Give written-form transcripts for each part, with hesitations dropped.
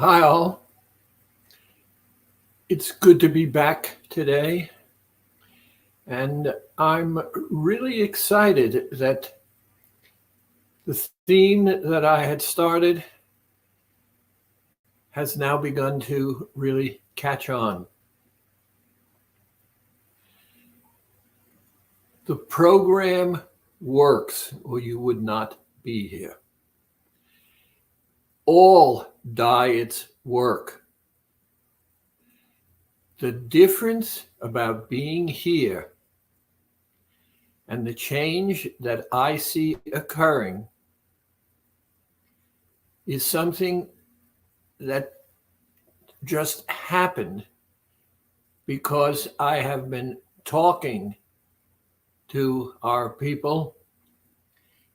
Hi, all. It's good to be back today. And I'm really excited that the theme that I had started has now begun to really catch on. The program works, or you would not be here. All diets work. The difference about being here and the change that I see occurring is something that just happened because I have been talking to our people.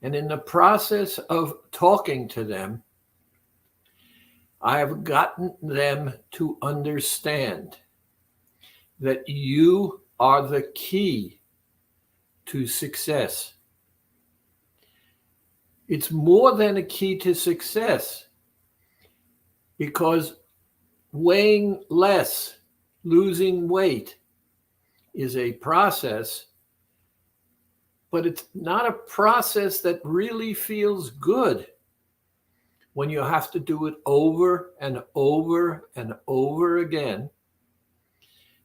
And in the process of talking to them, I have gotten them to understand that you are the key to success. It's more than a key to success because weighing less, losing weight is a process, but it's not a process that really feels good when you have to do it over and over and over again.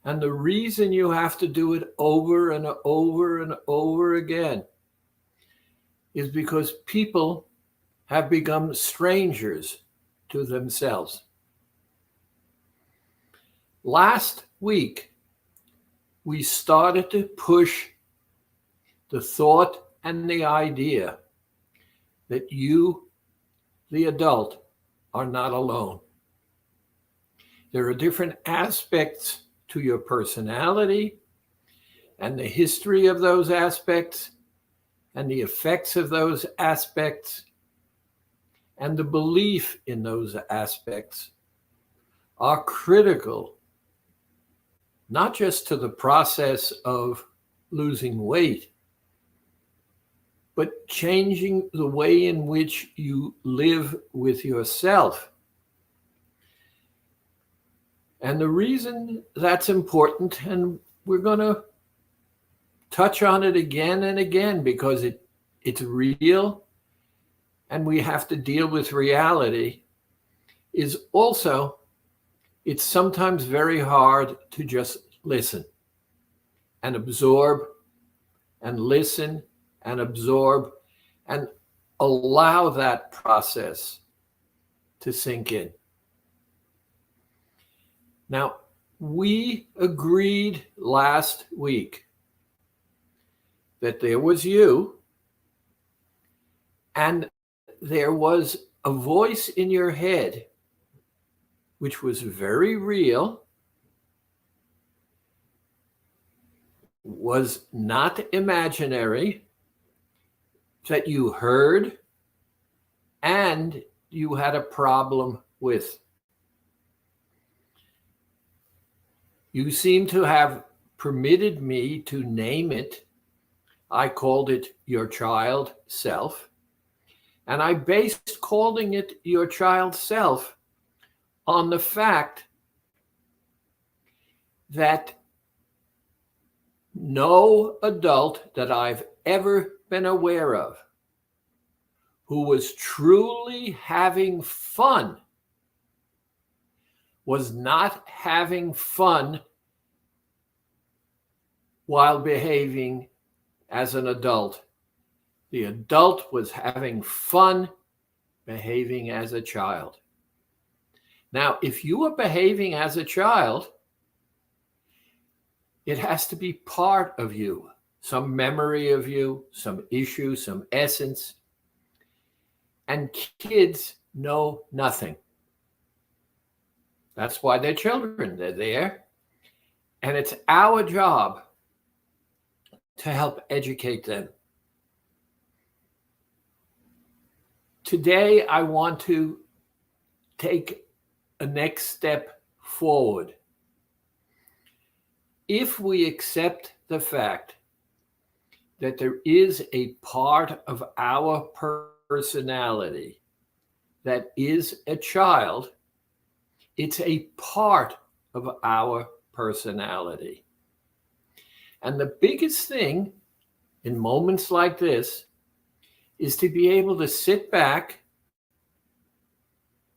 And the reason you have to do it over and over and over again is because people have become strangers to themselves. Last week, we started to push the thought and the idea that you, the adult, are not alone. There are different aspects to your personality and the history of those aspects and the effects of those aspects and the belief in those aspects are critical, not just to the process of losing weight, but changing the way in which you live with yourself. And the reason that's important, and we're going to touch on it again and again because it's real and we have to deal with reality, is also it's sometimes very hard to just listen and absorb and listen and absorb and allow that process to sink in. Now, we agreed last week that there was you and there was a voice in your head which was very real, was not imaginary, that you heard and you had a problem with. You seem to have permitted me to name it. I called it your child self. And I based calling it your child self on the fact that no adult that I've ever been aware of who was truly having fun was not having fun while behaving as an adult. The adult was having fun behaving as a child. Now, if you are behaving as a child, it has to be part of you, some memory of you, some issue, some essence. And kids know nothing. That's why they're children. They're there. And it's our job to help educate them. Today, I want to take a next step forward. If we accept the fact that there is a part of our personality that is a child, It's a part of our personality. And the biggest thing in moments like this is to be able to sit back,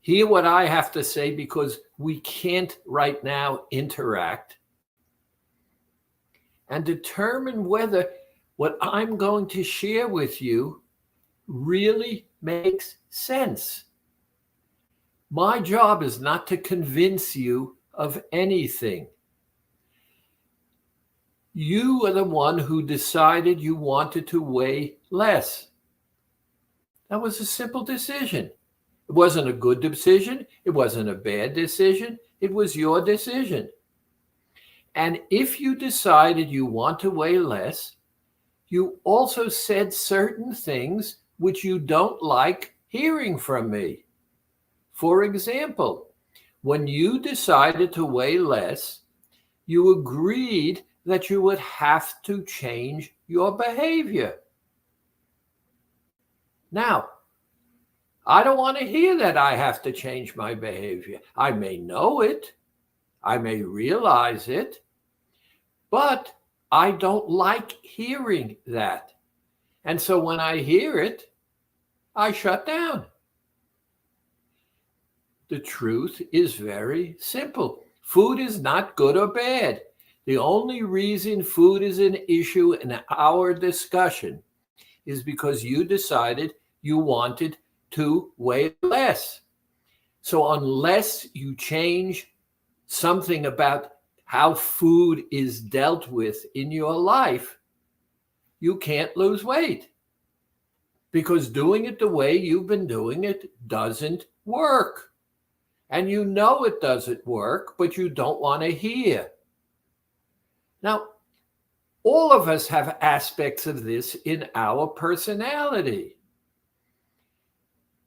hear what I have to say because we can't right now interact, and determine whether what I'm going to share with you really makes sense. My job is not to convince you of anything. You are the one who decided you wanted to weigh less. That was a simple decision. It wasn't a good decision. It wasn't a bad decision. It was your decision. And if you decided you want to weigh less, you also said certain things which you don't like hearing from me. For example, when you decided to weigh less, you agreed that you would have to change your behavior. Now, I don't want to hear that I have to change my behavior. I may know it, I may realize it, but I don't like hearing that. And so when I hear it, I shut down. The truth is very simple. Food is not good or bad. The only reason food is an issue in our discussion is because you decided you wanted to weigh less. So unless you change something about how food is dealt with in your life, you can't lose weight. Because doing it the way you've been doing it doesn't work. And you know it doesn't work, but you don't want to hear. Now, all of us have aspects of this in our personality.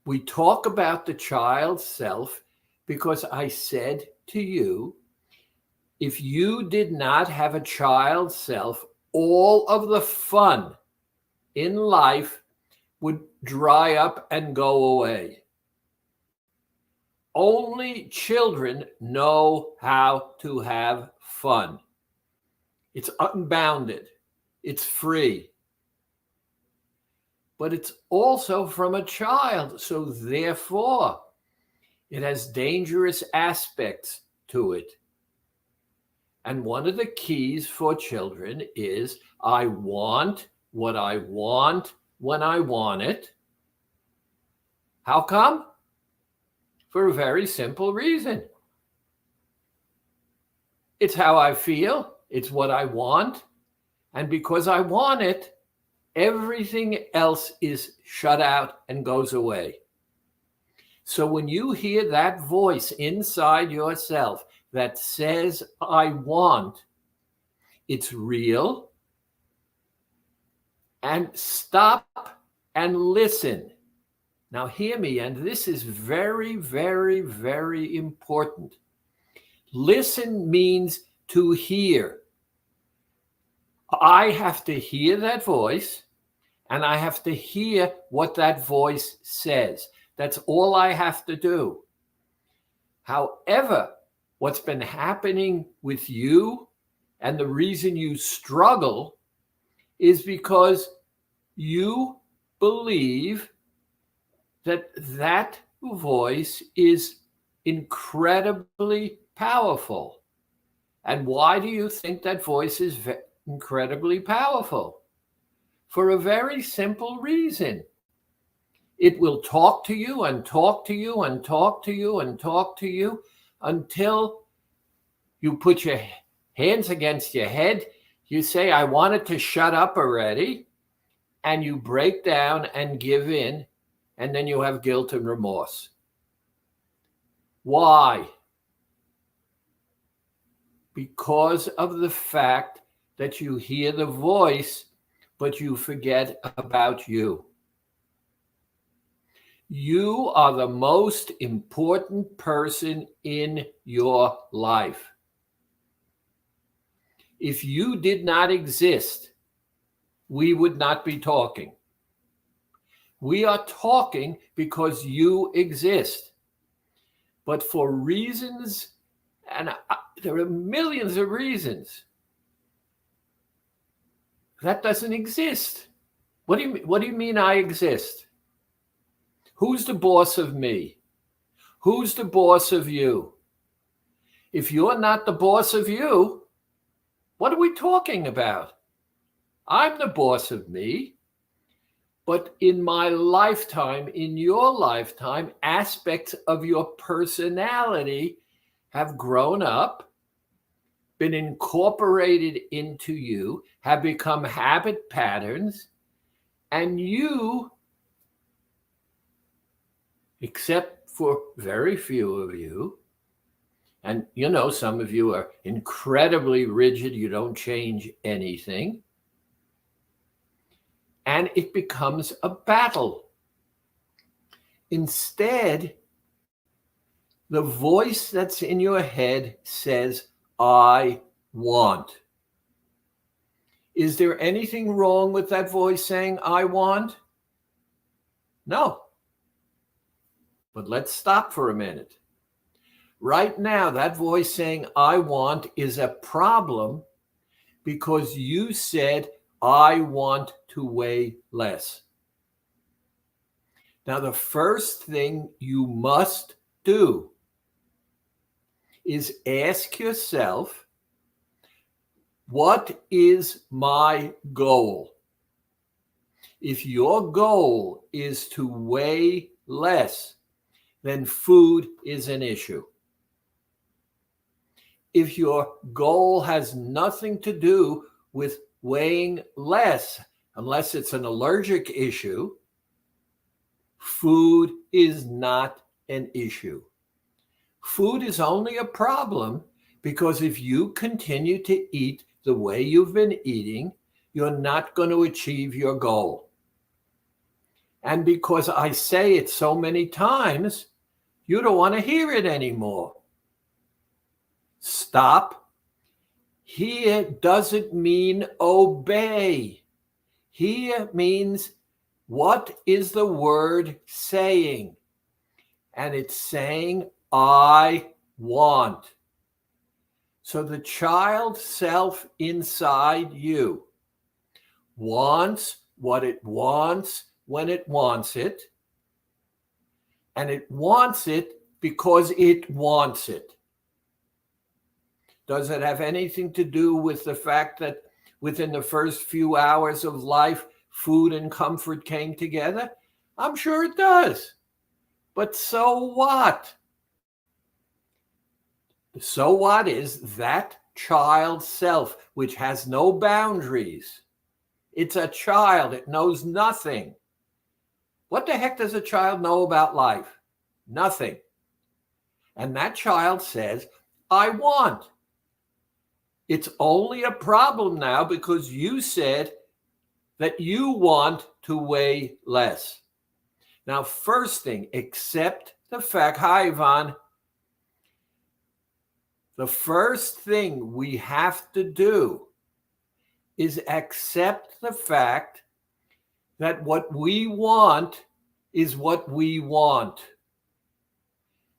We talk about the child self because I said to you, if you did not have a child self, all of the fun in life would dry up and go away. Only children know how to have fun. It's unbounded. It's free. But it's also from a child. So therefore, it has dangerous aspects to it. And one of the keys for children is I want what I want when I want it. How come? For a very simple reason. It's how I feel. It's what I want. And because I want it, everything else is shut out and goes away. So when you hear that voice inside yourself that says, I want, it's real. And stop and listen. Now hear me, and this is very, very, very important. Listen means to hear. I have to hear that voice, and I have to hear what that voice says. That's all I have to do. However, what's been happening with you and the reason you struggle is because you believe that that voice is incredibly powerful. And why do you think that voice is incredibly powerful? For a very simple reason. It will talk to you and talk to you and talk to you and talk to you until you put your hands against your head. You say, I want it to shut up already. And you break down and give in. And then you have guilt and remorse. Why? Because of the fact that you hear the voice, but you forget about you. You are the most important person in your life. If you did not exist, we would not be talking. We are talking because you exist. But for reasons, and there are millions of reasons, that doesn't exist. What do you mean I exist? Who's the boss of me? Who's the boss of you? If you're not the boss of you, what are we talking about? I'm the boss of me. But in my lifetime, in your lifetime, aspects of your personality have grown up, been incorporated into you, have become habit patterns, and you, except for very few of you, and some of you are incredibly rigid, you don't change anything, and it becomes a battle. Instead, the voice that's in your head says, I want. Is there anything wrong with that voice saying, I want? No. But let's stop for a minute. Right now, that voice saying, I want, is a problem because you said, I want to weigh less. Now, the first thing you must do is ask yourself, what is my goal? If your goal is to weigh less, then food is an issue. If your goal has nothing to do with weighing less, unless it's an allergic issue, food is not an issue. Food is only a problem because if you continue to eat the way you've been eating, you're not going to achieve your goal. And because I say it so many times, you don't want to hear it anymore. Stop. Here doesn't mean obey. Here means, what is the word saying? And it's saying, I want. So the child self inside you wants what it wants when it wants it. And it wants it because it wants it. Does it have anything to do with the fact that within the first few hours of life, food and comfort came together? I'm sure it does. But so what? So what is that child self, which has no boundaries? It's a child. It knows nothing. What the heck does a child know about life? Nothing. And that child says, I want. It's only a problem now because you said that you want to weigh less. Now, first thing, accept the fact. Hi, Yvonne. The first thing we have to do is accept the fact that what we want is what we want.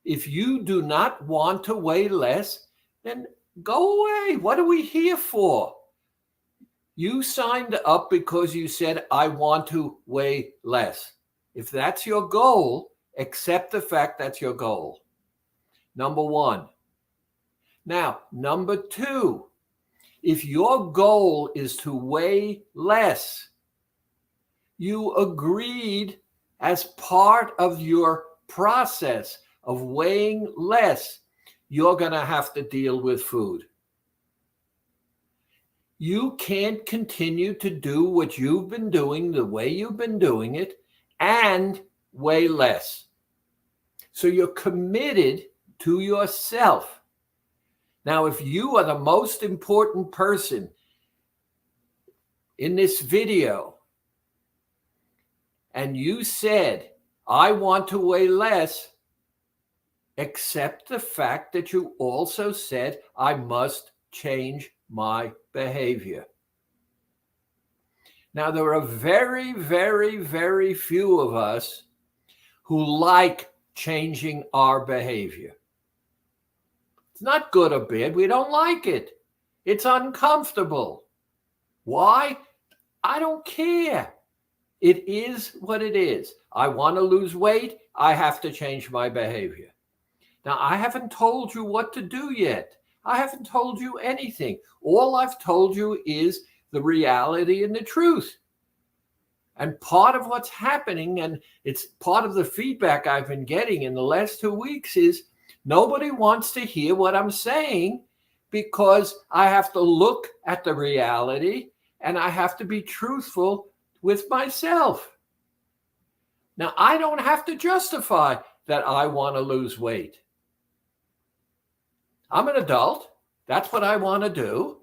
If you do not want to weigh less, then go away. What are we here for? You signed up because you said, I want to weigh less. If that's your goal, accept the fact that's your goal. Number one. Now, number two, if your goal is to weigh less, you agreed as part of your process of weighing less, you're going to have to deal with food. You can't continue to do what you've been doing the way you've been doing it and weigh less. So you're committed to yourself. Now, if you are the most important person in this video and you said, I want to weigh less, accept the fact that you also said, I must change my behavior. Now, there are very, very, very few of us who like changing our behavior. It's not good or bad. We don't like it. It's uncomfortable. Why? I don't care. It is what it is. I want to lose weight. I have to change my behavior. Now, I haven't told you what to do yet. I haven't told you anything. All I've told you is the reality and the truth. And part of what's happening, and it's part of the feedback I've been getting in the last 2 weeks, is nobody wants to hear what I'm saying because I have to look at the reality and I have to be truthful with myself. Now, I don't have to justify that I want to lose weight. I'm an adult. That's what I want to do.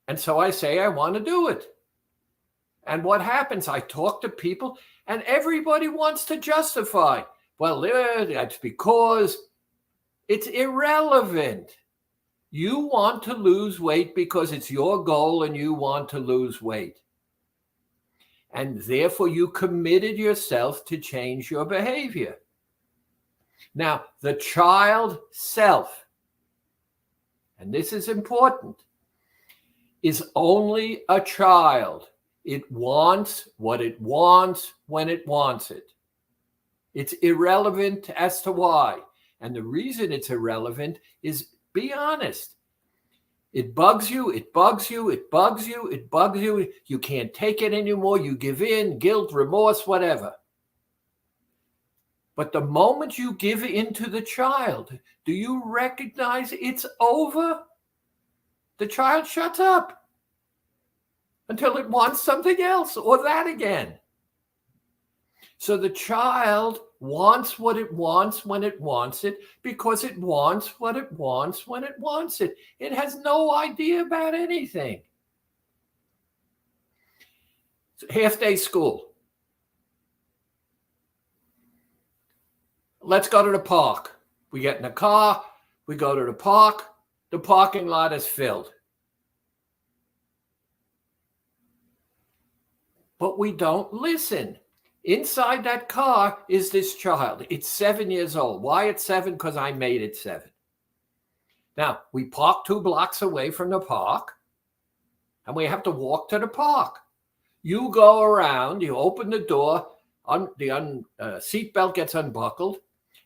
And so I say I want to do it. And what happens? I talk to people and everybody wants to justify. Well, that's because it's irrelevant. You want to lose weight because it's your goal and you want to lose weight. And therefore you committed yourself to change your behavior. Now, the child self, and this is important, is only a child. It wants what it wants when it wants it. It's irrelevant as to why. And the reason it's irrelevant is, be honest. It bugs you, it bugs you, it bugs you, it bugs you. You can't take it anymore. You give in, guilt, remorse, whatever. But the moment you give in to the child, do you recognize it's over? The child shuts up until it wants something else or that again. So the child wants what it wants when it wants it because it wants what it wants when it wants it. It has no idea about anything. Half-day school. Let's go to the park. We get in the car, we go to the park, the parking lot is filled. But we don't listen. Inside that car is this child. It's 7 years old. Why it's 7? Because I made it 7. Now, we park 2 blocks away from the park, and we have to walk to the park. You go around, you open the door, the seatbelt gets unbuckled,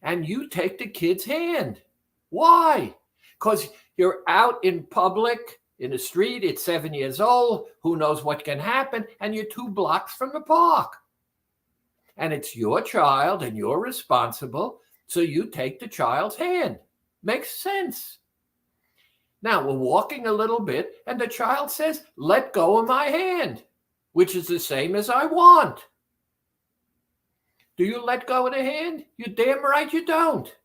and you take the kid's hand. Why? Because you're out in public, in the street, it's 7 years old, who knows what can happen, and you're 2 blocks from the park. And it's your child and you're responsible, so you take the child's hand. Makes sense. Now, we're walking a little bit, and the child says, let go of my hand, which is the same as I want. Do you let go of the hand? You're damn right you don't.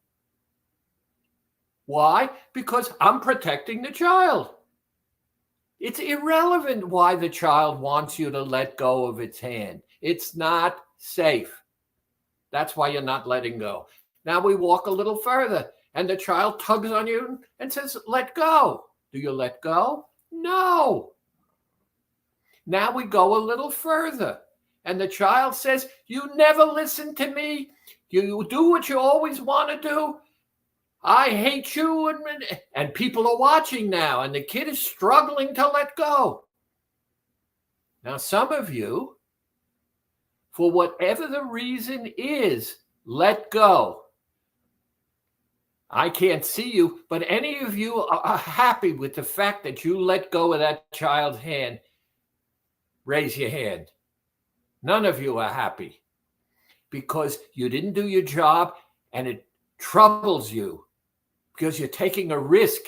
Why? Because I'm protecting the child. It's irrelevant why the child wants you to let go of its hand. It's not safe. That's why you're not letting go. Now we walk a little further and the child tugs on you and says, let go. Do you let go? No. Now we go a little further and the child says, you never listen to me. You do what you always want to do. I hate you. And people are watching now and the kid is struggling to let go. Now, some of you, for whatever the reason is, let go. I can't see you, but any of you are happy with the fact that you let go of that child's hand? Raise your hand. None of you are happy because you didn't do your job and it troubles you because you're taking a risk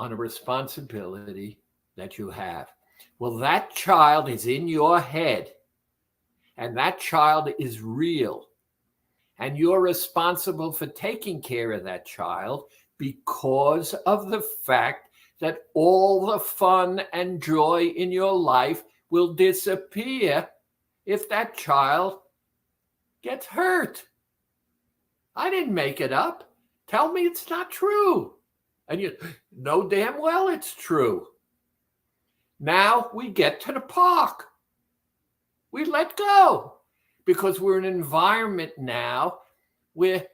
on a responsibility that you have. Well, that child is in your head, and that child is real. And you're responsible for taking care of that child because of the fact that all the fun and joy in your life will disappear if that child gets hurt. I didn't make it up. Tell me it's not true. And you know damn well it's true. Now we get to the park. We let go because we're in an environment now where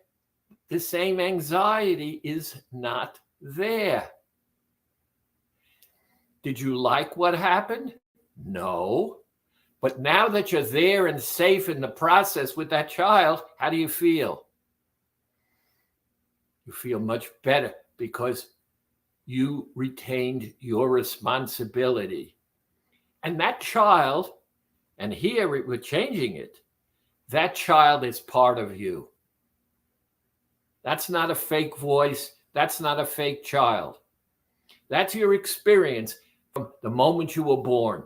the same anxiety is not there. Did you like what happened? No. But now that you're there and safe in the process with that child, how do you feel? You feel much better because you retained your responsibility. And that child, and here we're changing it, that child is part of you. That's not a fake voice. That's not a fake child. That's your experience from the moment you were born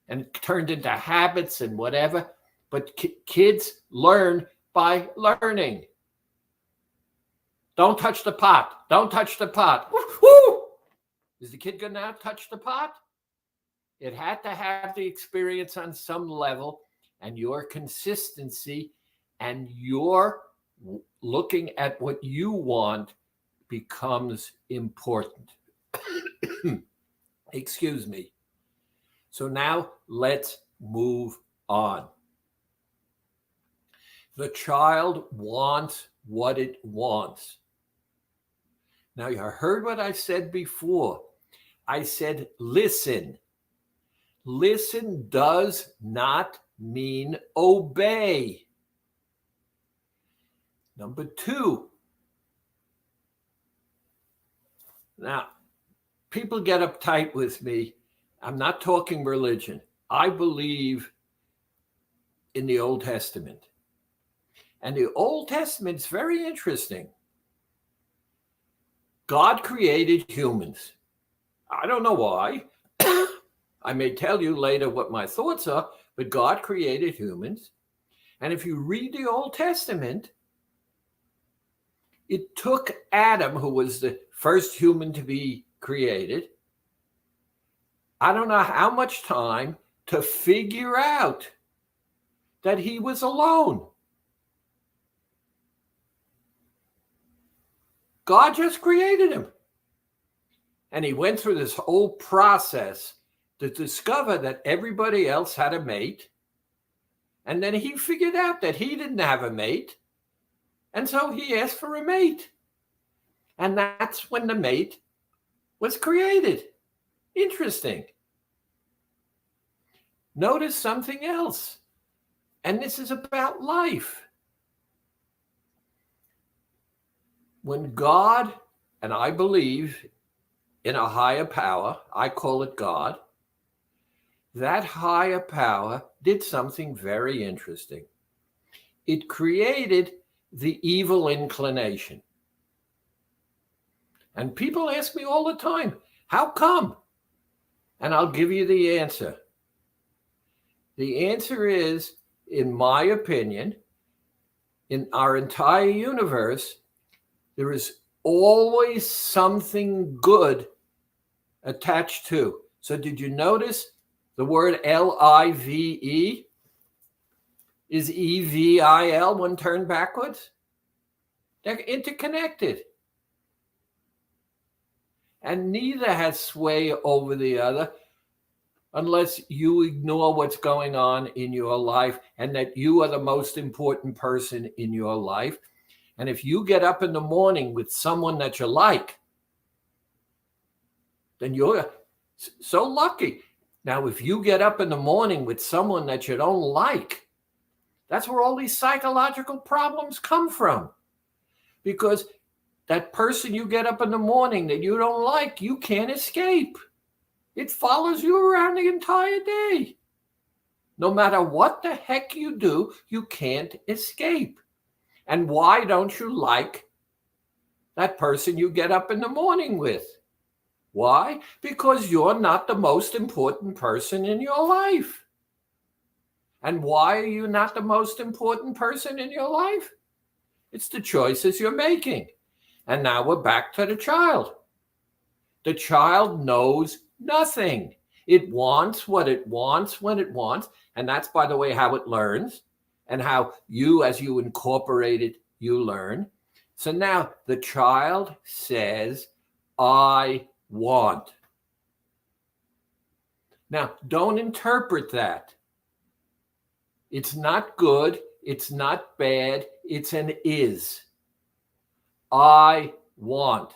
and turned into habits and whatever. But kids learn by learning. Don't touch the pot. Don't touch the pot. Woo! Is the kid going to now touch the pot? It had to have the experience on some level, and your consistency and your looking at what you want becomes important. Excuse me. So now let's move on. The child wants what it wants. Now, you heard what I said before. I said, listen. Listen does not mean obey. Number two. Now, people get uptight with me. I'm not talking religion. I believe in the Old Testament. And the Old Testament's very interesting. God created humans. I don't know why. I may tell you later what my thoughts are, but God created humans. And if you read the Old Testament, it took Adam, who was the first human to be created, I don't know how much time to figure out that he was alone. God just created him. And he went through this whole process to discover that everybody else had a mate. And then he figured out that he didn't have a mate. And so he asked for a mate. And that's when the mate was created. Interesting. Notice something else. And this is about life. When God, and I believe in a higher power, I call it God, that higher power did something very interesting. It created the evil inclination. And people ask me all the time, how come? And I'll give you the answer. The answer is, in my opinion, in our entire universe, there is always something good attached to. So did you notice the word L-I-V-E is E-V-I-L when turned backwards? They're interconnected. And neither has sway over the other unless you ignore what's going on in your life and that you are the most important person in your life. And if you get up in the morning with someone that you like, then you're so lucky. Now, if you get up in the morning with someone that you don't like, that's where all these psychological problems come from. Because that person you get up in the morning that you don't like, you can't escape. It follows you around the entire day. No matter what the heck you do, you can't escape. And why don't you like that person you get up in the morning with? Why? Because you're not the most important person in your life. And why are you not the most important person in your life? It's the choices you're making. And now we're back to the child. The child knows nothing. It wants what it wants when it wants. And that's, by the way, how it learns and how you, as you incorporate it, you learn. So now the child says, I want. Now, don't interpret that. It's not good. It's not bad. It's an is. I want.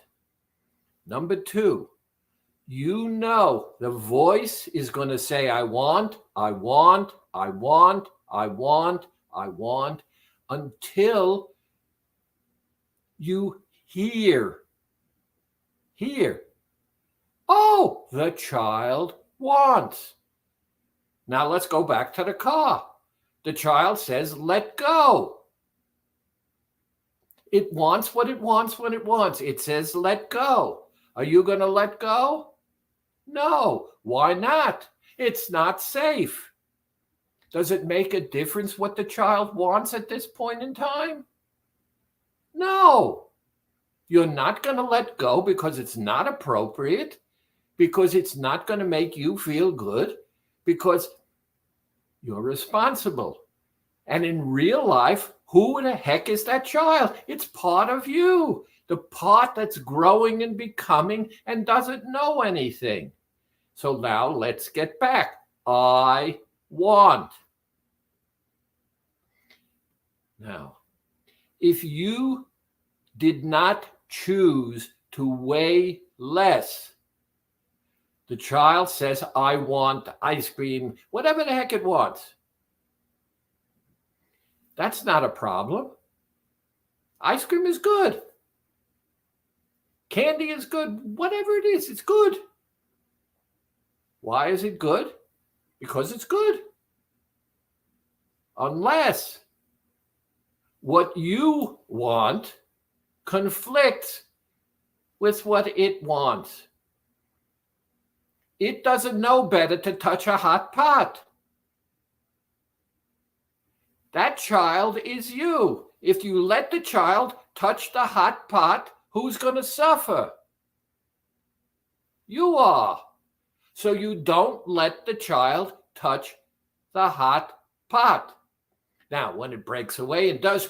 Number 2, you know the voice is going to say, I want, I want, I want, I want, I want, until you hear, oh, the child wants. Now let's go back to the car. The child says, let go. It wants what it wants when it wants. It says, let go. Are you going to let go? No. Why not? It's not safe. Does it make a difference what the child wants at this point in time? No. You're not going to let go because it's not appropriate, because it's not going to make you feel good, because you're responsible. And in real life, who the heck is that child? It's part of you, the part that's growing and becoming and doesn't know anything. So now let's get back. I want. Now, if you did not choose to weigh less, the child says, I want ice cream, whatever the heck it wants. That's not a problem. Ice cream is good. Candy is good. Whatever it is, it's good. Why is it good? Because it's good. Unless what you want conflicts with what it wants. It doesn't know better to touch a hot pot. That child is you. If you let the child touch the hot pot, who's going to suffer? You are. So you don't let the child touch the hot pot. Now, when it breaks away and does,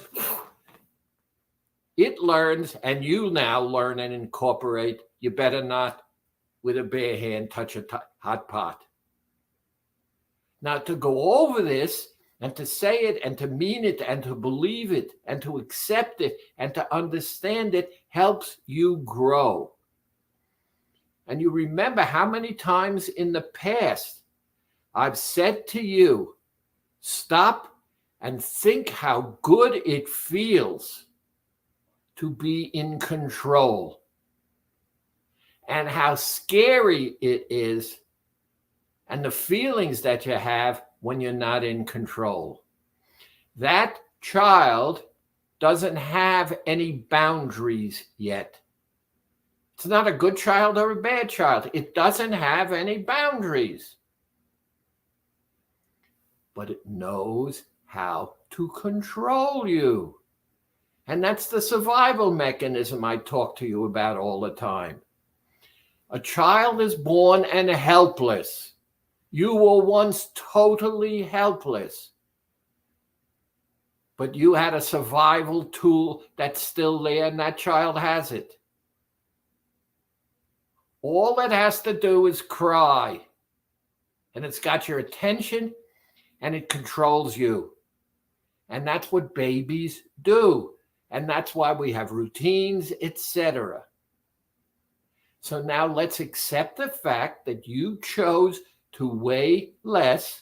it learns, and you now learn and incorporate, you better not with a bare hand touch a hot pot. Now, to go over this and to say it and to mean it and to believe it and to accept it and to understand it helps you grow. And you remember how many times in the past I've said to you, stop and think how good it feels to be in control and how scary it is and the feelings that you have when you're not in control. That child doesn't have any boundaries yet. It's not a good child or a bad child. It doesn't have any boundaries. But it knows how to control you. And that's the survival mechanism I talk to you about all the time. A child is born and helpless. You were once totally helpless. But you had a survival tool that's still there, and that child has it. All it has to do is cry. And it's got your attention, and it controls you. And that's what babies do. And that's why we have routines, etc. So now let's accept the fact that you chose to weigh less.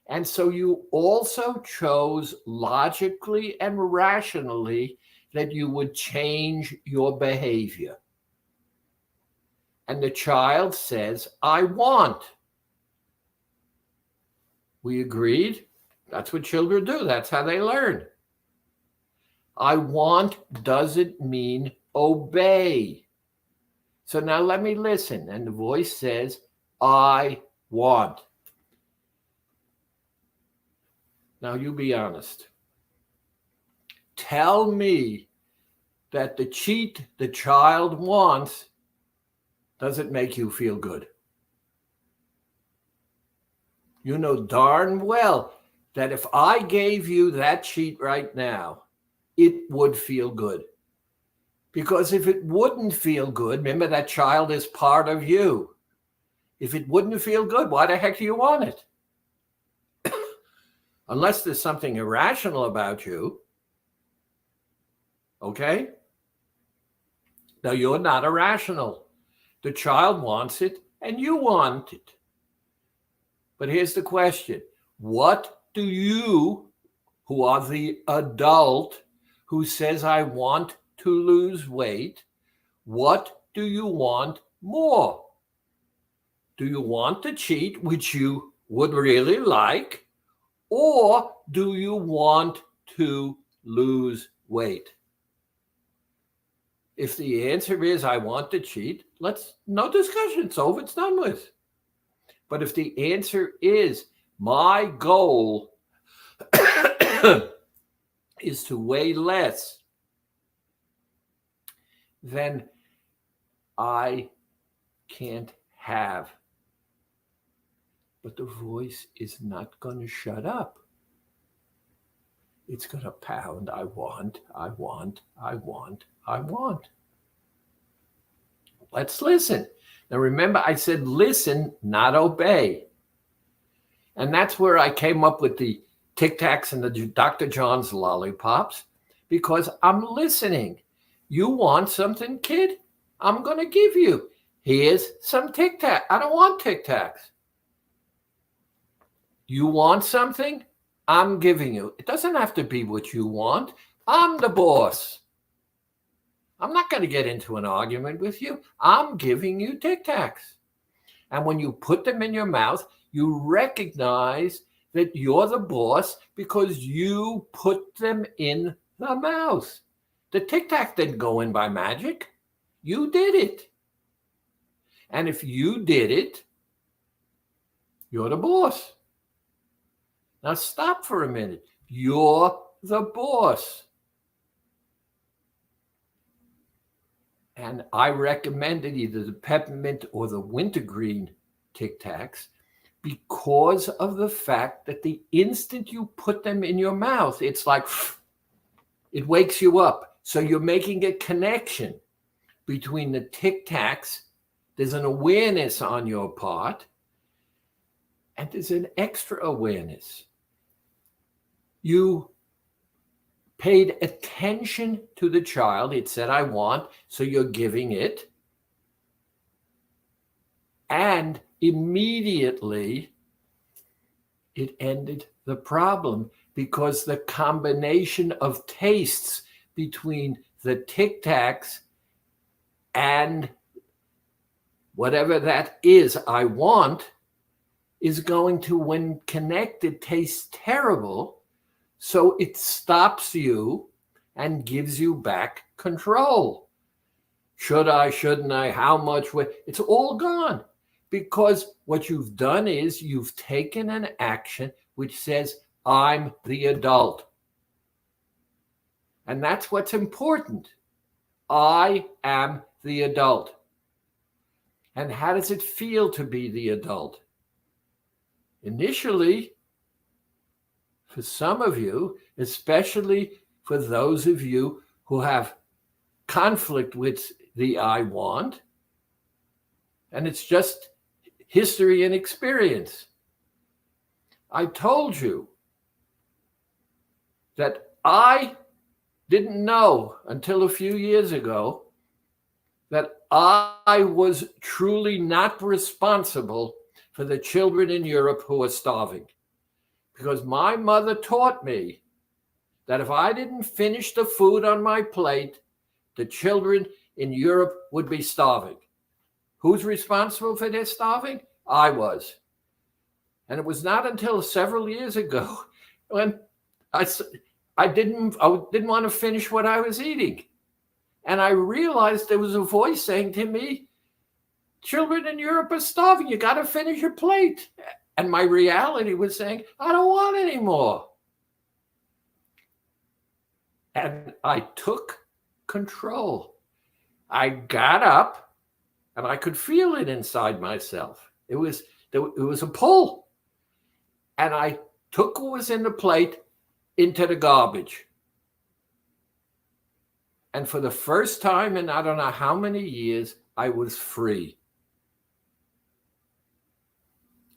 And so you also chose logically and rationally that you would change your behavior. And the child says, I want. We agreed? That's what children do. That's how they learn. I want doesn't mean obey. So now let me listen. And the voice says, I want. Now you be honest. Tell me that the cheat the child wants doesn't make you feel good. You know darn well that if I gave you that cheat right now, it would feel good. Because if it wouldn't feel good, remember that child is part of you. If it wouldn't feel good, why the heck do you want it? unless there's something irrational about you. Okay? Now, you're not irrational. The child wants it and you want it. But here's the question. What do you, who are the adult who says, I want to lose weight, what do you want more? Do you want to cheat, which you would really like, or do you want to lose weight? If the answer is, I want to cheat, no discussion. It's over. It's done with. But if the answer is, my goal is to weigh less, then I can't have. But the voice is not going to shut up. It's going to pound, I want, I want, I want, I want. Let's listen. Now remember, I said listen, not obey. And that's where I came up with the Tic Tacs and the Dr. John's lollipops, because I'm listening. You want something, kid? I'm going to give you. Here's some Tic Tac. I don't want Tic Tacs. You want something? I'm giving you. It doesn't have to be what you want. I'm the boss. I'm not going to get into an argument with you. I'm giving you Tic Tacs. And when you put them in your mouth, you recognize that you're the boss because you put them in the mouth. The Tic Tac didn't go in by magic. You did it. And if you did it, you're the boss. Now stop for a minute. You're the boss. And I recommended either the peppermint or the wintergreen Tic Tacs because of the fact that the instant you put them in your mouth, it's like, it wakes you up. So you're making a connection between the Tic Tacs. There's an awareness on your part, and there's an extra awareness. You paid attention to the child. It said, I want, so you're giving it. And immediately it ended the problem because the combination of tastes between the Tic Tacs and whatever that is I want is going to, when connected, taste terrible. So it stops you and gives you back control. Should I, shouldn't I, how much? It's all gone because what you've done is you've taken an action which says, I'm the adult. And that's what's important. I am the adult. And how does it feel to be the adult? Initially, for some of you, especially for those of you who have conflict with the I want, and it's just history and experience. I told you that I didn't know until a few years ago that I was truly not responsible for the children in Europe who are starving. Because my mother taught me that if I didn't finish the food on my plate, the children in Europe would be starving. Who's responsible for their starving? I was. And it was not until several years ago when I didn't want to finish what I was eating. And I realized there was a voice saying to me, children in Europe are starving. You got to finish your plate. And my reality was saying, I don't want any more. And I took control. I got up and I could feel it inside myself. It was a pull. And I took what was in the plate into the garbage. And for the first time in I don't know how many years, I was free.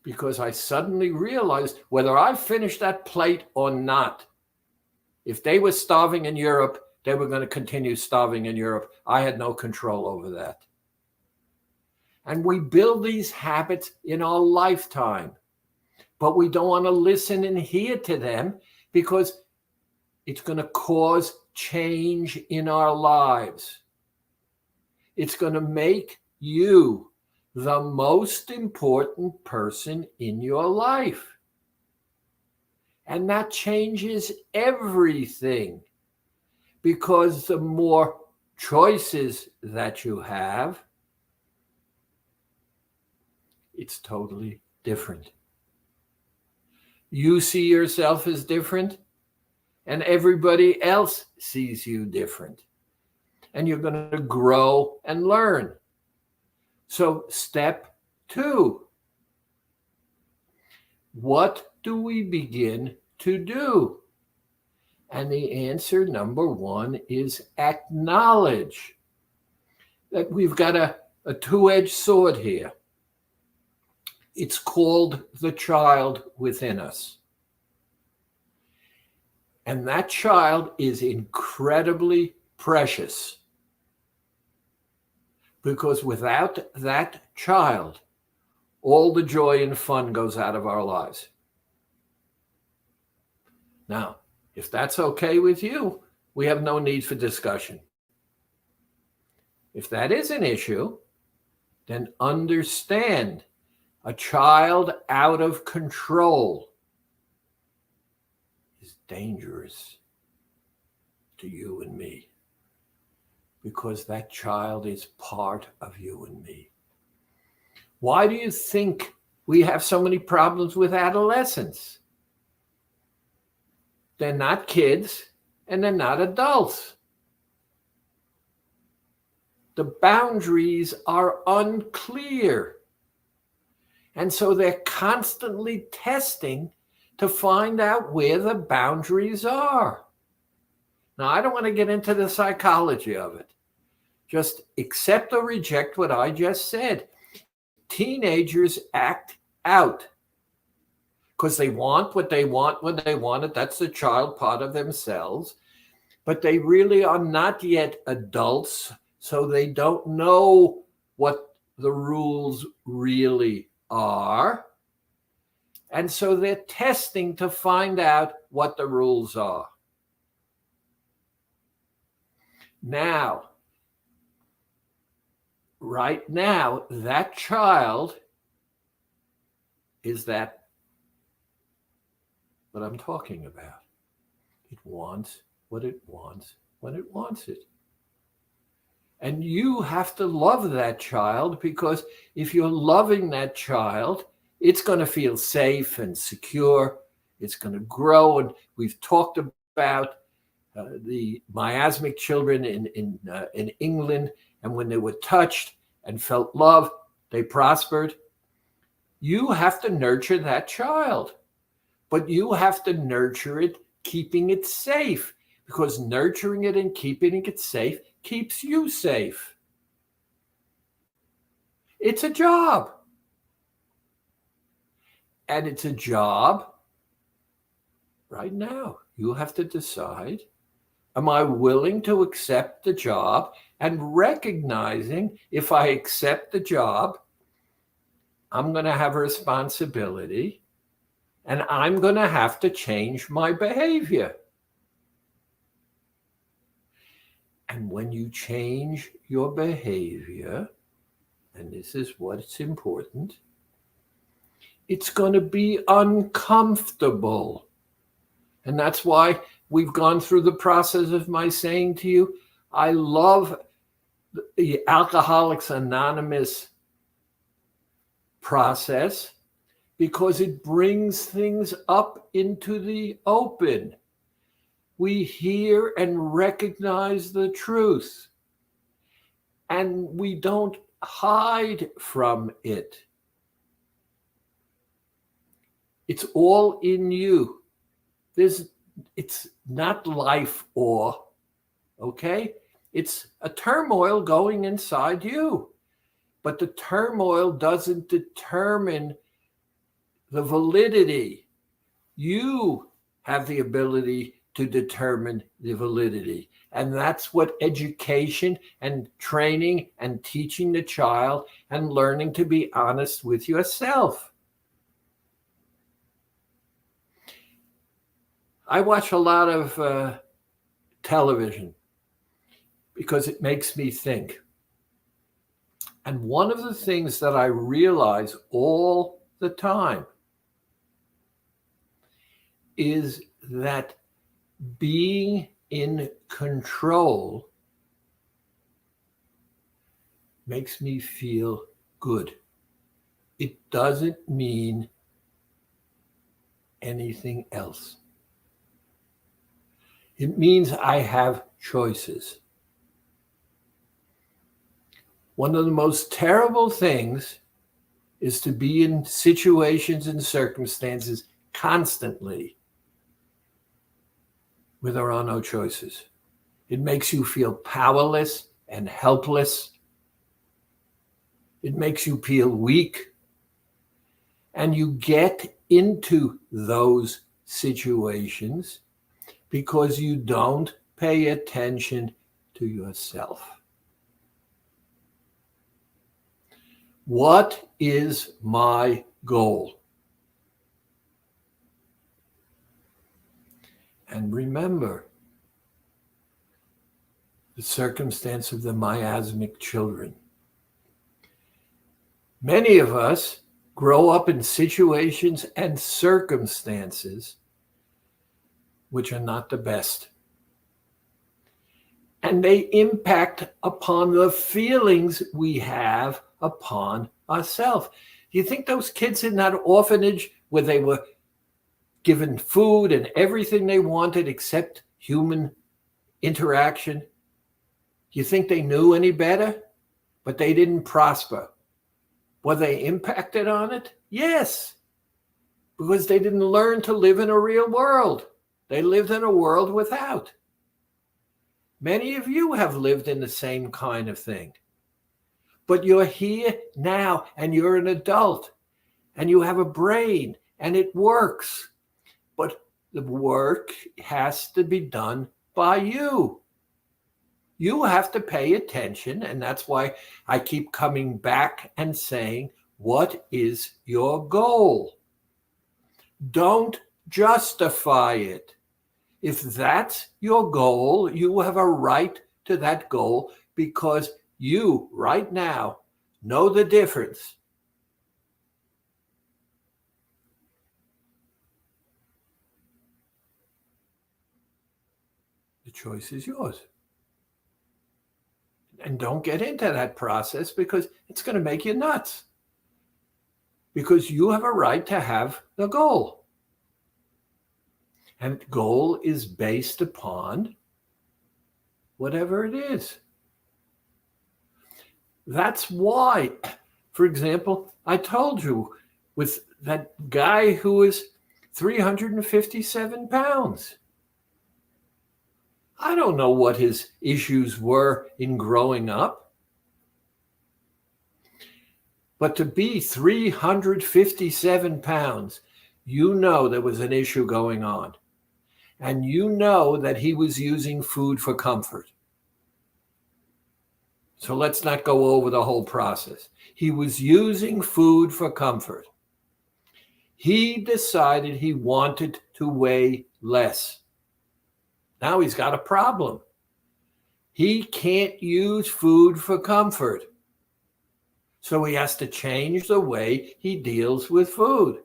because I suddenly realized whether I finished that plate or not, if they were starving in Europe, they were going to continue starving in Europe. I had no control over that. And we build these habits in our lifetime, but we don't want to listen and hear to them because it's going to cause change in our lives. It's going to make you the most important person in your life. And that changes everything, because the more choices that you have, it's totally different. You see yourself as different, and everybody else sees you different. And you're going to grow and learn. So step 2, what do we begin to do? And the answer, number 1, is acknowledge that we've got a two-edged sword here. It's called the child within us. And that child is incredibly precious, because without that child, all the joy and fun goes out of our lives. Now, if that's okay with you, we have no need for discussion. If that is an issue, then understand a child out of control is dangerous to you and me, because that child is part of you and me. Why do you think we have so many problems with adolescents? They're not kids and they're not adults. The boundaries are unclear. And so they're constantly testing to find out where the boundaries are. Now, I don't want to get into the psychology of it. Just accept or reject what I just said. Teenagers act out because they want what they want when they want it. That's the child part of themselves. But they really are not yet adults, so they don't know what the rules really are. And so they're testing to find out what the rules are. Now, right now, that child is that what I'm talking about. It wants what it wants when it wants it. And you have to love that child, because if you're loving that child, it's going to feel safe and secure. It's going to grow. And we've talked about the miasmic children in England, and when they were touched and felt love, they prospered. You have to nurture that child, but you have to nurture it keeping it safe, because nurturing it and keeping it safe keeps you safe. It's a job. And it's a job right now. You have to decide, am I willing to accept the job? And recognizing if I accept the job, I'm going to have a responsibility, and I'm going to have to change my behavior. And when you change your behavior, and this is what's important, it's going to be uncomfortable. And that's why we've gone through the process of my saying to you, I love the Alcoholics Anonymous process, because it brings things up into the open. We hear and recognize the truth, and we don't hide from it. It's all in you. It's not life or, okay? It's a turmoil going inside you. But the turmoil doesn't determine the validity. You have the ability to determine the validity. And that's what education and training and teaching the child and learning to be honest with yourself. I watch a lot of television because it makes me think. And one of the things that I realize all the time is that being in control makes me feel good. It doesn't mean anything else. It means I have choices. One of the most terrible things is to be in situations and circumstances constantly where there are no choices. It makes you feel powerless and helpless. It makes you feel weak. And you get into those situations because you don't pay attention to yourself. What is my goal? And remember the circumstance of the miasmic children. Many of us grow up in situations and circumstances which are not the best. And they impact upon the feelings we have upon ourselves. Do you think those kids in that orphanage where they were given food and everything they wanted except human interaction, do you think they knew any better? But they didn't prosper. Were they impacted on it? Yes, because they didn't learn to live in a real world. They lived in a world without. Many of you have lived in the same kind of thing. But you're here now and you're an adult and you have a brain and it works. But the work has to be done by you. You have to pay attention, and that's why I keep coming back and saying, what is your goal? Don't justify it. If that's your goal, you have a right to that goal because you, right now, know the difference. The choice is yours. And don't get into that process because it's going to make you nuts. Because you have a right to have the goal. And the goal is based upon whatever it is. That's why, for example, I told you with that guy who was 357 pounds. I don't know what his issues were in growing up. But to be 357 pounds, you know there was an issue going on. And you know that he was using food for comfort. So let's not go over the whole process. He was using food for comfort. He decided he wanted to weigh less. Now he's got a problem. He can't use food for comfort. So he has to change the way he deals with food.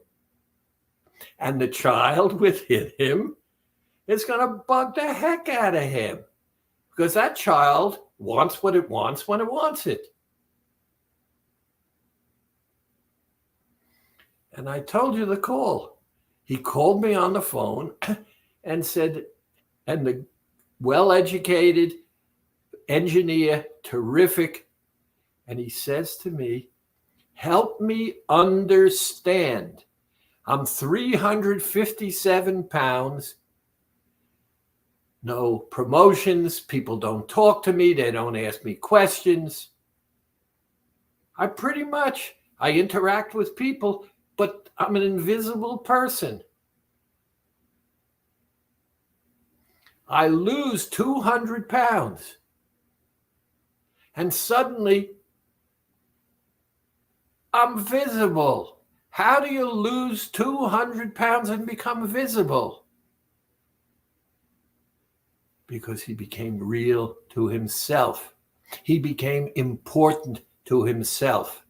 And the child within him is going to bug the heck out of him because that child wants what it wants when it wants it. And I told you the call. He called me on the phone and said, and the well-educated engineer, terrific, and he says to me, help me understand. I'm 357 pounds, no promotions, people don't talk to me, they don't ask me questions. I interact with people, but I'm an invisible person. I lose 200 pounds. And suddenly, I'm visible. How do you lose 200 pounds and become visible? Because he became real to himself. He became important to himself.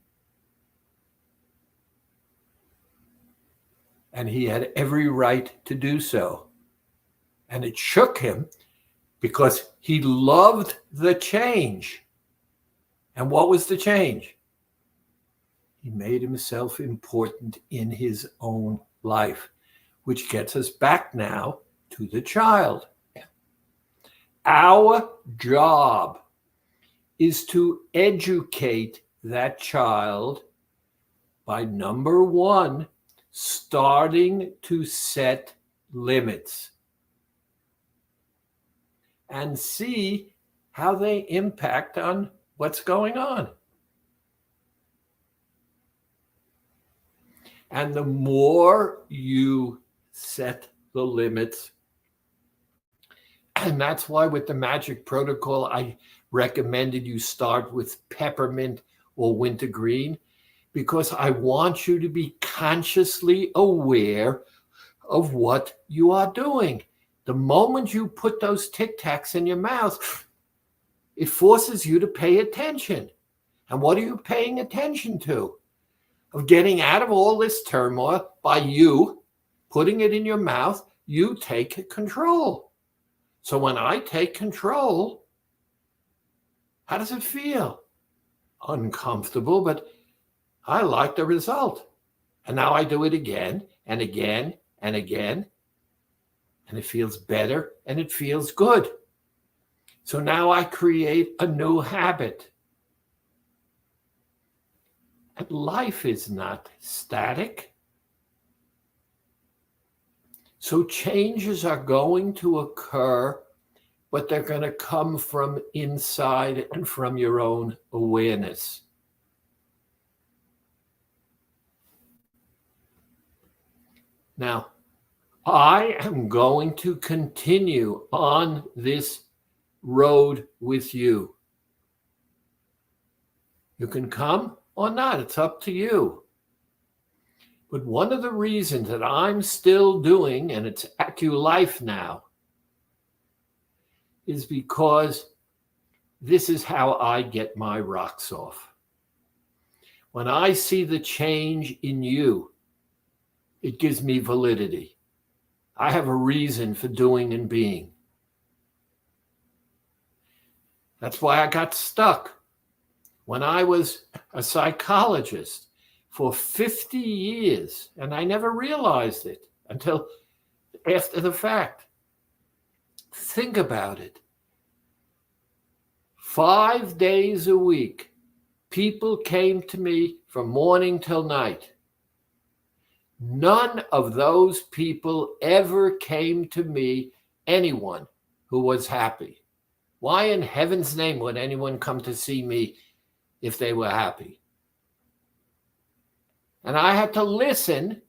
And he had every right to do so. And it shook him because he loved the change. And what was the change? He made himself important in his own life, which gets us back now to the child. Our job is to educate that child by, number one, starting to set limits and see how they impact on what's going on. And the more you set the limits, and that's why with the Magic Protocol, I recommended you start with peppermint or wintergreen, because I want you to be consciously aware of what you are doing. The moment you put those Tic Tacs in your mouth, it forces you to pay attention. And what are you paying attention to? Of getting out of all this turmoil by you putting it in your mouth, you take control. So when I take control, how does it feel? Uncomfortable, but I like the result. And now I do it again and again and again. And it feels better and it feels good. So now I create a new habit. And life is not static. So changes are going to occur, but they're going to come from inside and from your own awareness. Now, I am going to continue on this road with you. You can come or not, it's up to you. But one of the reasons that I'm still doing, and it's AccuLife now, is because this is how I get my rocks off. When I see the change in you, it gives me validity. I have a reason for doing and being. That's why I got stuck. When I was a psychologist for 50 years, and I never realized it until after the fact. Think about it. 5 days a week, people came to me from morning till night. None of those people ever came to me, anyone who was happy. Why in heaven's name would anyone come to see me if they were happy? And I had to listen.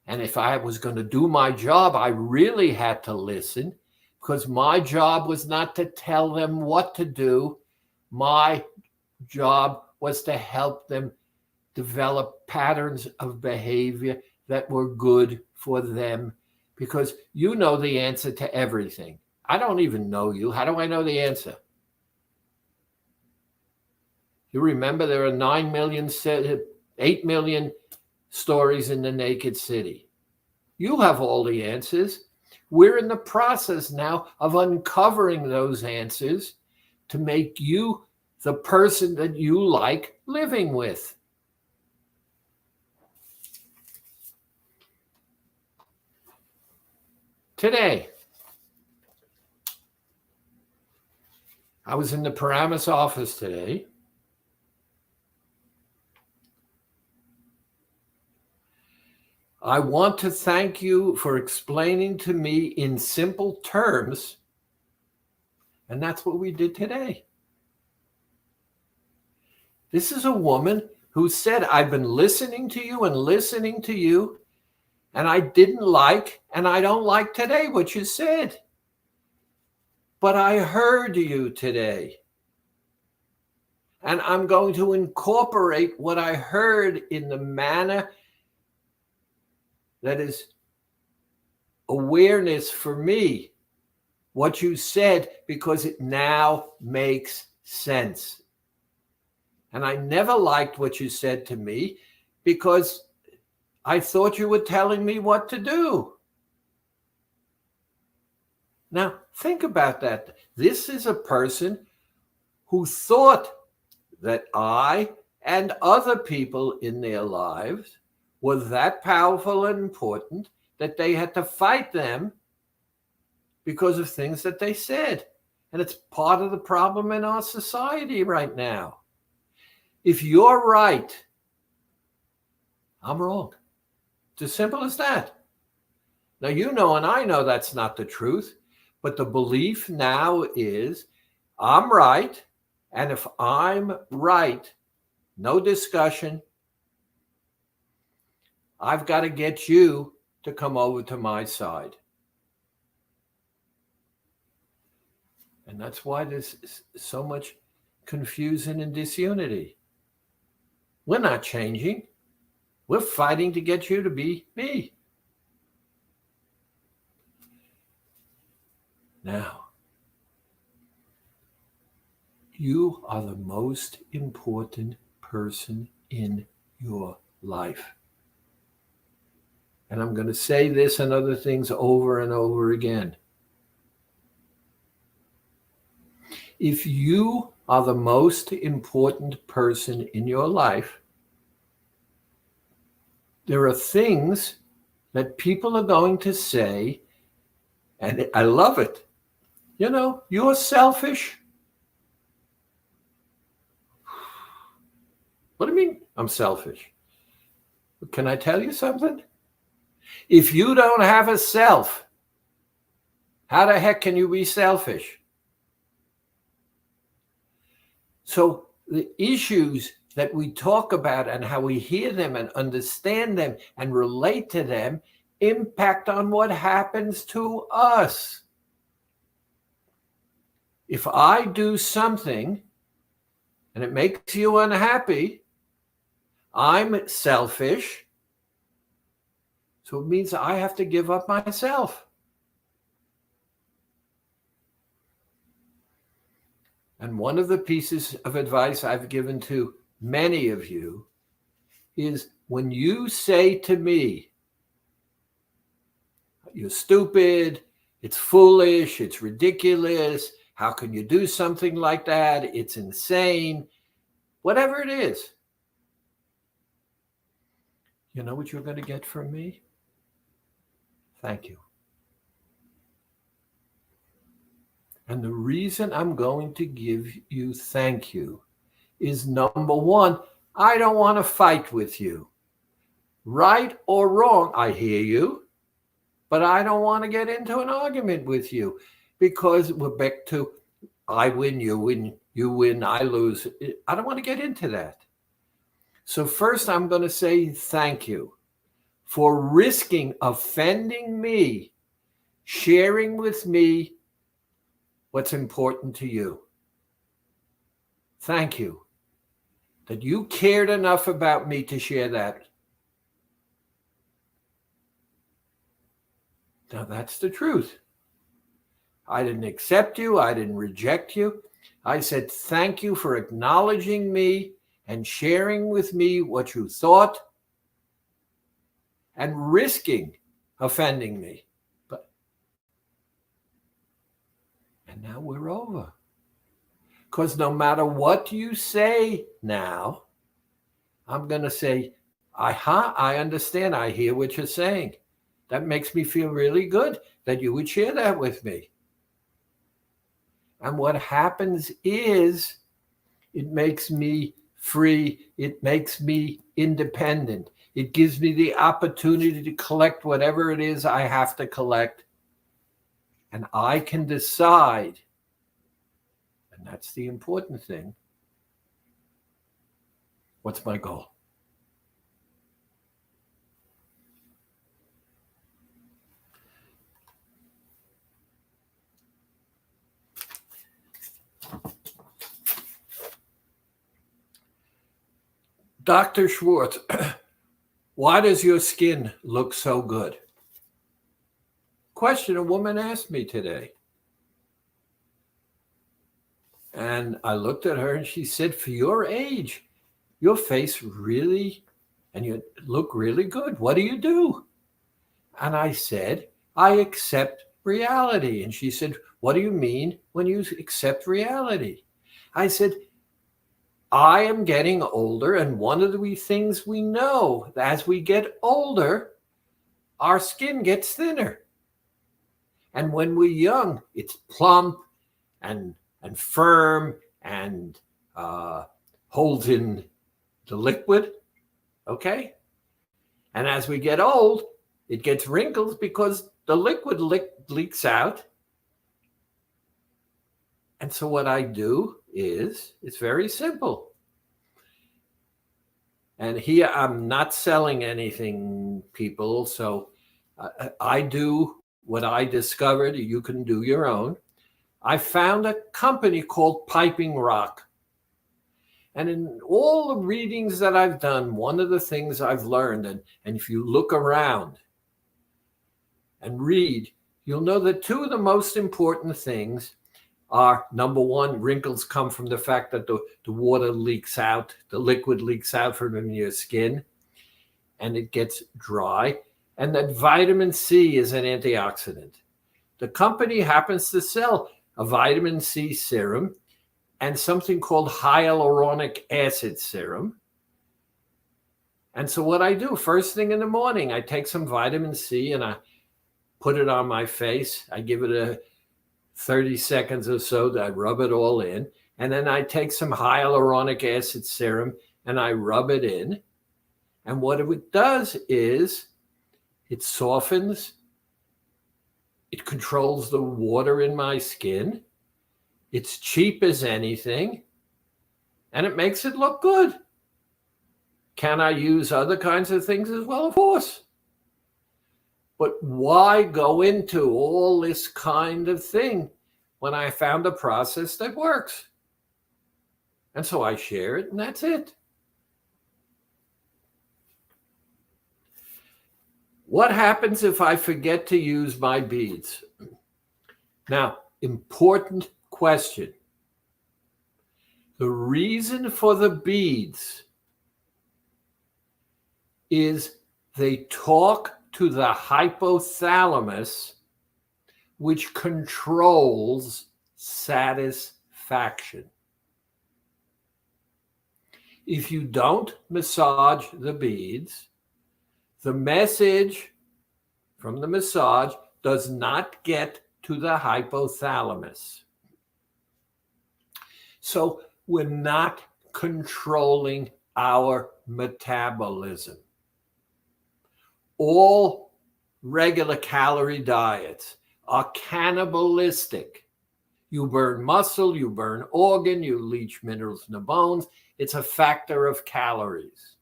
And if I was going to do my job, I really had to listen, because my job was not to tell them what to do. My job was to help them develop patterns of behavior that were good for them, because you know the answer to everything. I don't even know you. How do I know the answer? You remember there are 8 million stories in the Naked City. You have all the answers. We're in the process now of uncovering those answers to make you the person that you like living with. Today, I was in the Paramus office today. I want to thank you for explaining to me in simple terms, and that's what we did today. This is a woman who said, I've been listening to you and listening to you, and I didn't like, and I don't like today what you said. But I heard you today. And I'm going to incorporate what I heard in the manner that is awareness for me, what you said, because it now makes sense. And I never liked what you said to me because I thought you were telling me what to do. Now, think about that. This is a person who thought that I and other people in their lives were that powerful and important that they had to fight them because of things that they said. And it's part of the problem in our society right now. If you're right, I'm wrong. It's as simple as that. Now, you know, and I know that's not the truth, but the belief now is I'm right. And if I'm right, no discussion, I've got to get you to come over to my side. And that's why there's so much confusion and disunity. We're not changing. We're fighting to get you to be me. Now, you are the most important person in your life. And I'm going to say this and other things over and over again. If you are the most important person in your life, there are things that people are going to say, and I love it. You know, you're selfish. What do you mean I'm selfish? Can I tell you something? If you don't have a self, how the heck can you be selfish? So the issues that we talk about and how we hear them and understand them and relate to them impact on what happens to us. If I do something and it makes you unhappy, I'm selfish. So it means I have to give up myself. And one of the pieces of advice I've given to many of you is when you say to me, you're stupid, it's foolish, it's ridiculous, how can you do something like that? It's insane. Whatever it is. You know what you're going to get from me? Thank you. And the reason I'm going to give you thank you is, number one, I don't want to fight with you. Right or wrong, I hear you, but I don't want to get into an argument with you because we're back to I win, you win, I lose. I don't want to get into that. So first, I'm going to say thank you for risking offending me, sharing with me what's important to you. Thank you that you cared enough about me to share that. Now, that's the truth. I didn't accept you. I didn't reject you. I said, thank you for acknowledging me and sharing with me what you thought and risking offending me. And now we're over. Because no matter what you say now, I'm going to say, I understand. I hear what you're saying. That makes me feel really good that you would share that with me. And what happens is it makes me free. It makes me independent. It gives me the opportunity to collect whatever it is I have to collect. And I can decide, and that's the important thing, What's my goal? Dr. Schwartz, why does your skin look so good? Question a woman asked me today. And I looked at her and she said, for your age, your face really, and you look really good. What do you do? And I said, I accept reality. And she said, what do you mean when you accept reality? I said, I am getting older, and one of the things we know as we get older, our skin gets thinner. And when we're young, it's plump and firm and holds in the liquid, okay? And as we get old, it gets wrinkles because the liquid leaks out. And so what I do is, it's very simple. And here I'm not selling anything, people. So I do what I discovered. You can do your own. I found a company called Piping Rock. And in all the readings that I've done, one of the things I've learned, and if you look around and read, you'll know that two of the most important things are, number one, wrinkles come from the fact that the water leaks out, the liquid leaks out from your skin, and it gets dry, and that vitamin C is an antioxidant. The company happens to sell a vitamin C serum and something called hyaluronic acid serum. And so what I do, first thing in the morning, I take some vitamin C and I put it on my face. I give it a 30 seconds or so that I rub it all in. And then I take some hyaluronic acid serum and I rub it in. And what it does is it softens, it controls the water in my skin. It's cheap as anything, and it makes it look good. Can I use other kinds of things as well? Of course. But why go into all this kind of thing when I found a process that works? And so I share it, and that's it. What happens if I forget to use my beads? Now, important question. The reason for the beads is they talk to the hypothalamus, which controls satisfaction. If you don't massage the beads, the message from the massage does not get to the hypothalamus. So we're not controlling our metabolism. All regular calorie diets are cannibalistic. You burn muscle, you burn organ, you leach minerals in the bones. It's a factor of calories.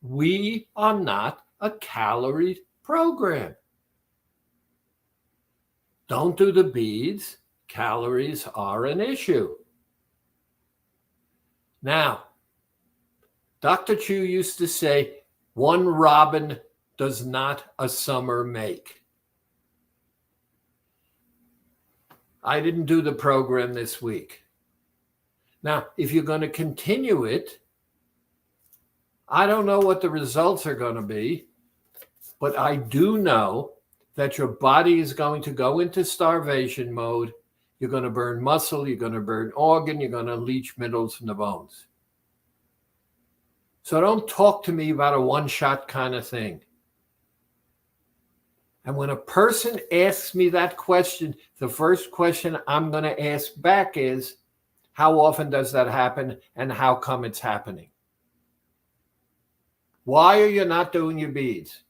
We are not a calorie program. Don't do the beads. Calories are an issue. Now, Dr. Chu used to say, one robin does not a summer make. I didn't do the program this week. Now, if you're going to continue it, I don't know what the results are going to be, but I do know that your body is going to go into starvation mode. You're going to burn muscle, you're going to burn organ, you're going to leach minerals from the bones. So don't talk to me about a one-shot kind of thing. And when a person asks me that question, the first question I'm going to ask back is, how often does that happen and how come it's happening? Why are you not doing your beads?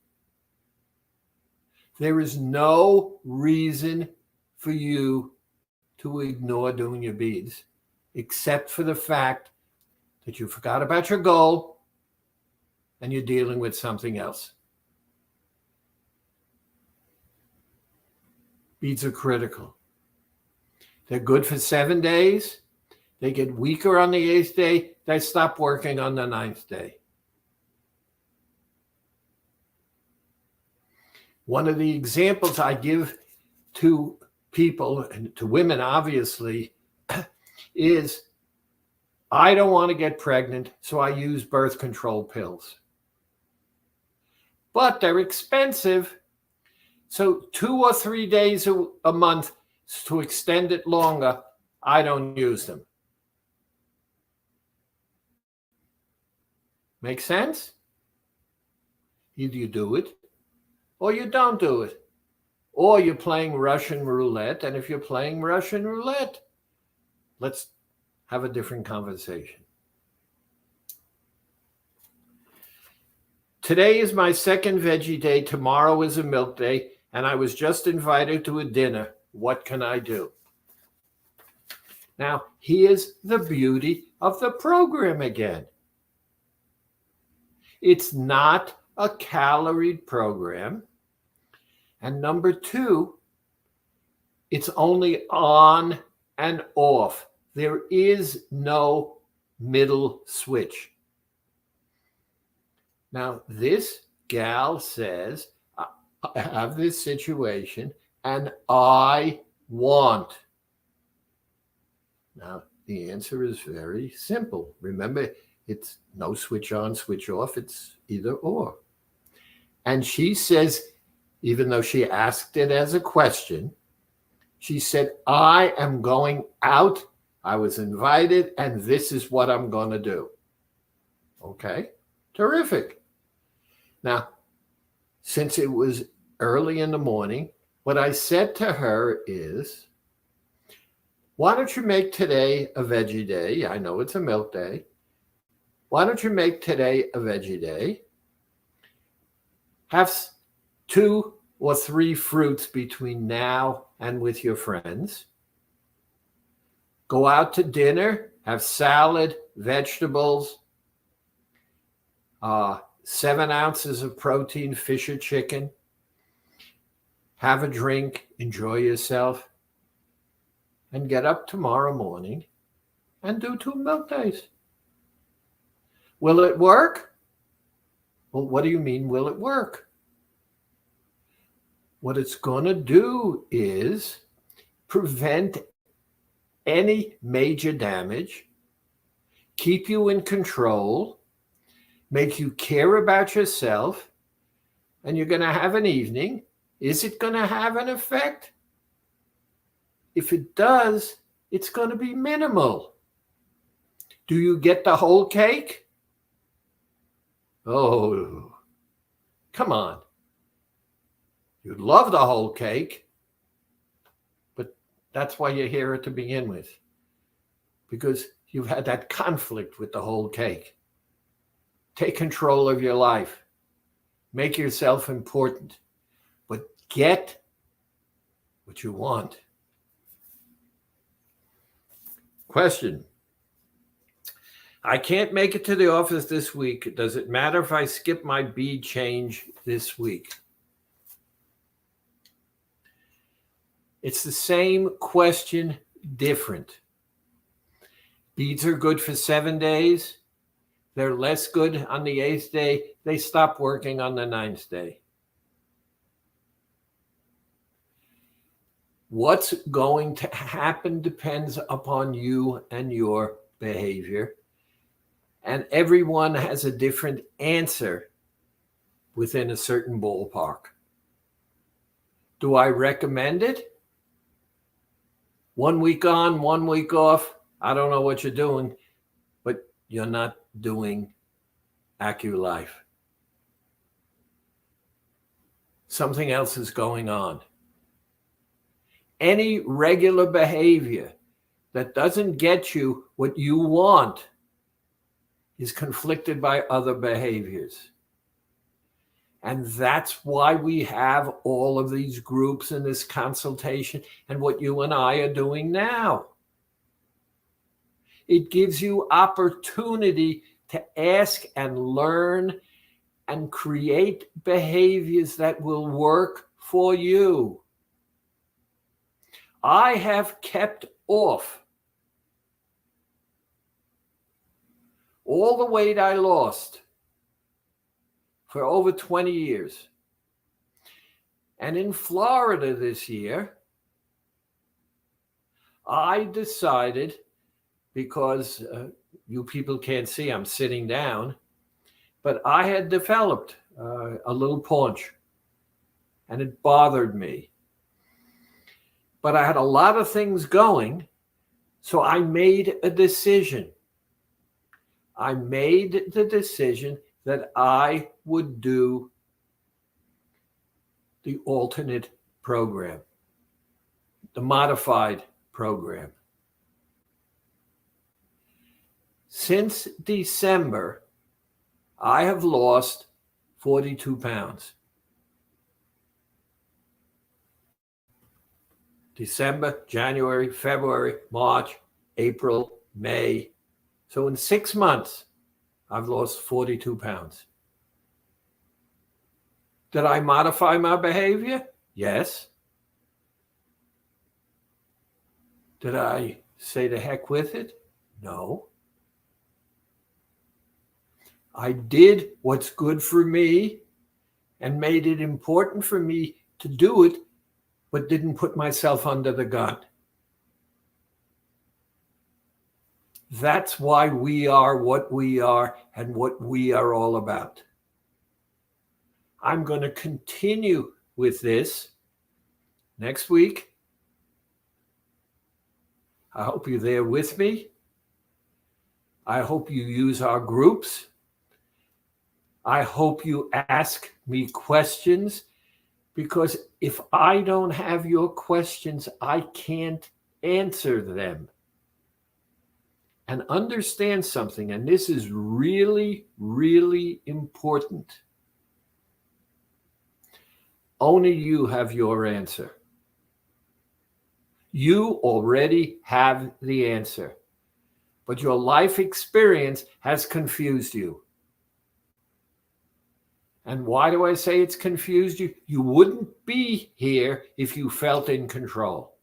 There is no reason for you to ignore doing your beads, except for the fact that you forgot about your goal and you're dealing with something else. Beads are critical. They're good for 7 days. They get weaker on the 8th day. They stop working on the 9th day. One of the examples I give to people, and to women obviously, is I don't want to get pregnant, so I use birth control pills. But they're expensive, so 2 or 3 days a month, to extend it longer, I don't use them. Make sense? Either you do it or you don't do it. Or you're playing Russian roulette. And if you're playing Russian roulette, let's have a different conversation. Today is my second veggie day. Tomorrow is a milk day. And I was just invited to a dinner. What can I do? Now, here's the beauty of the program again. It's not a caloried program. And number 2, it's only on and off. There is no middle switch. Now, this gal says, I have this situation and I want. Now, the answer is very simple. Remember, it's no switch on, switch off. It's either or. And she says, even though she asked it as a question, she said, I am going out. I was invited, and this is what I'm going to do. Okay, terrific. Now, since it was early in the morning, what I said to her is, why don't you make today a veggie day? I know it's a milk day. Why don't you make today a veggie day? Have 2 or 3 fruits between now and with your friends. Go out to dinner, have salad, vegetables, 7 ounces of protein, fish or chicken. Have a drink, enjoy yourself, and get up tomorrow morning and do 2 milk days. Will it work? Well, what do you mean, will it work? What it's going to do is prevent any major damage, keep you in control, make you care about yourself, and you're going to have an evening. Is it going to have an effect? If it does, it's going to be minimal. Do you get the whole cake? Oh, come on. You'd love the whole cake, but that's why you're here to begin with, because you've had that conflict with the whole cake. Take control of your life. Make yourself important, but get what you want. Question. I can't make it to the office this week. Does it matter if I skip my bead change this week? It's the same question, different. Beads are good for 7 days. They're less good on the 8th day. They stop working on the 9th day. What's going to happen depends upon you and your behavior. And everyone has a different answer within a certain ballpark. Do I recommend it? 1 week on, 1 week off. I don't know what you're doing, but you're not doing AccuLife. Something else is going on. Any regular behavior that doesn't get you what you want is conflicted by other behaviors. And that's why we have all of these groups and this consultation and what you and I are doing now. It gives you opportunity to ask and learn and create behaviors that will work for you. I have kept off all the weight I lost for over 20 years. And in Florida this year, I decided, because you people can't see, I'm sitting down, but I had developed a little paunch, and it bothered me. But I had a lot of things going, so I made a decision. I made the decision that I would do the alternate program, the modified program. Since December, I have lost 42 pounds. December, January, February, March, April, May. So in 6 months, I've lost 42 pounds. Did I modify my behavior? Yes. Did I say the heck with it? No. I did what's good for me and made it important for me to do it, but didn't put myself under the gun. That's why we are what we are and what we are all about. I'm going to continue with this next week. I hope you're there with me. I hope you use our groups. I hope you ask me questions, because if I don't have your questions, I can't answer them. And understand something, and this is really, really important. Only you have your answer. You already have the answer, but your life experience has confused you. And why do I say it's confused you? You wouldn't be here if you felt in control.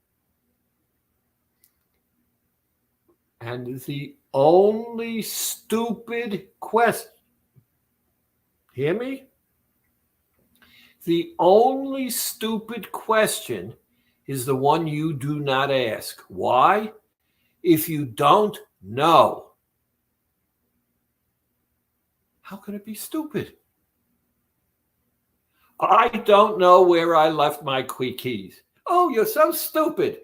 And the only stupid question, hear me? The only stupid question is the one you do not ask. Why? If you don't know, how can it be stupid? I don't know where I left my keys. Oh, you're so stupid.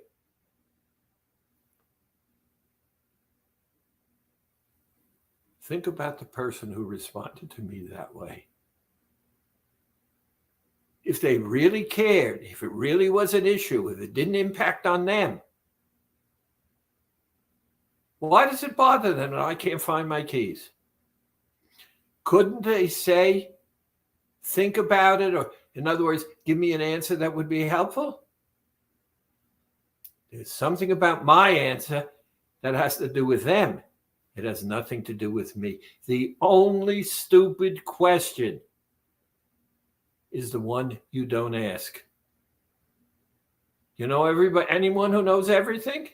Think about the person who responded to me that way. If they really cared, if it really was an issue, if it didn't impact on them, why does it bother them that I can't find my keys? Couldn't they say, think about it, or in other words, give me an answer that would be helpful? There's something about my answer that has to do with them. It has nothing to do with me. The only stupid question is the one you don't ask. You know anyone who knows everything?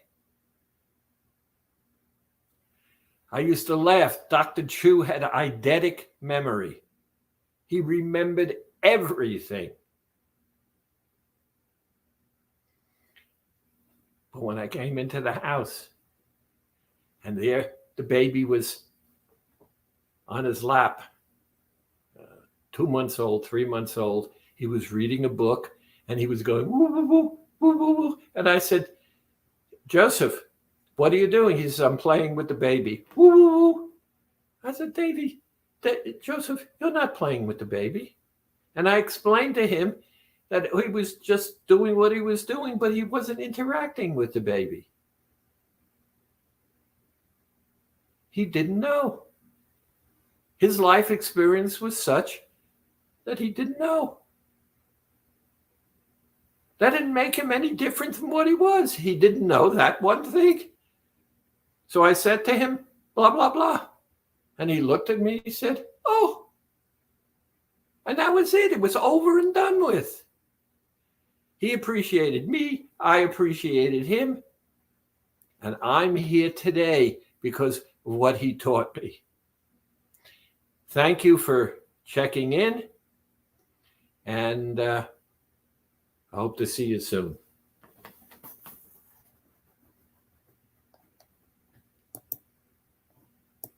I used to laugh. Dr. Chu had eidetic memory. He remembered everything. But when I came into the house, and there the baby was on his lap, 2 months old, 3 months old. He was reading a book, and he was going, woo, woo, woo, woo, woo, woo. And I said, Joseph, what are you doing? He says, I'm playing with the baby. Woo, woo, woo. I said, Joseph, you're not playing with the baby. And I explained to him that he was just doing what he was doing, but he wasn't interacting with the baby. He didn't know. His life experience was such that he didn't know. That didn't make him any different from what he was. He didn't know that one thing. So I said to him, blah, blah, blah. And he looked at me, he said, oh. And that was it. It was over and done with. He appreciated me. I appreciated him. And I'm here today because of what he taught me. Thank you for checking in. And I hope to see you soon.